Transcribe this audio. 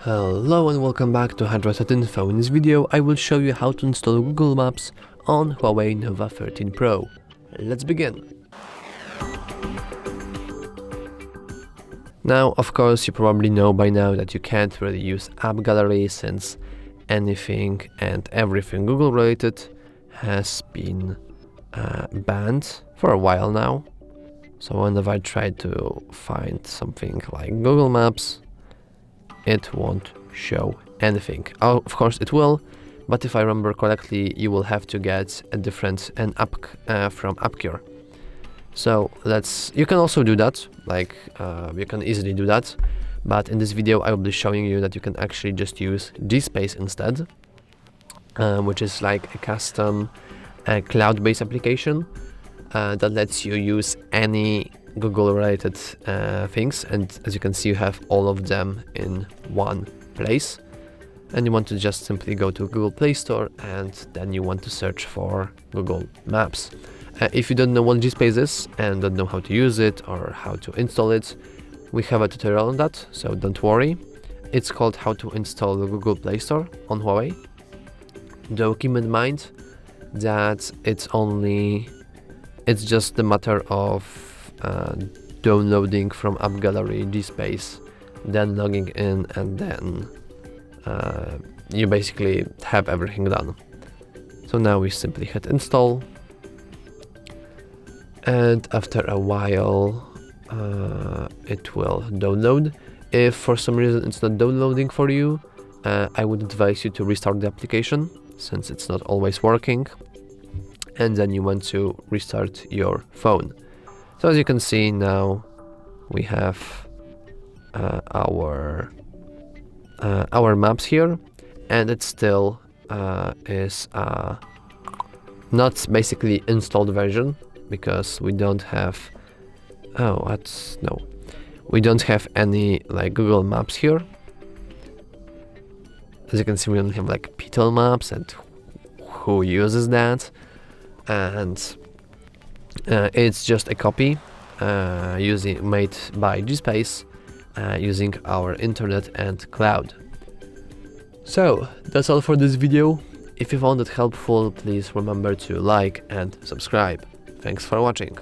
Hello and welcome back to HardReset.Info. In this video I will show you how to install Google Maps on HUAWEI Nova 13 Pro. Let's begin. Now, of course, you probably know by now that you can't really use App Gallery since anything and everything Google related has been banned for a while now. So whenever I try to find something like Google Maps, it won't show anything. Oh, of course it will, but if I remember correctly, you will have to get a different app from AppCure. So you can also do that, you can easily do that, but in this video I will be showing you that you can actually just use GSpace instead, which is like a custom cloud-based application that lets you use any Google related things, and as you can see you have all of them in one place, and you want to just simply go to Google Play Store and then you want to search for Google Maps. If you don't know what GSpace is and don't know how to use it or how to install it, we have a tutorial on that, so don't worry. It's called How to Install the Google Play Store on Huawei. Though keep in mind that it's just a matter of downloading from App Gallery GSpace, then logging in, and then you basically have everything done. So now we simply hit install, and after a while it will download. If for some reason it's not downloading for you, I would advise you to restart the application since it's not always working, and then you want to restart your phone. So as you can see now, we have our maps here, and it still is not basically installed version because we don't have we don't have any like Google Maps here. As you can see, we don't have like Petal Maps, and who uses that? And it's just a copy made by GSpace using our internet and cloud. So that's all for this video. If you found it helpful, please remember to like and subscribe. Thanks for watching.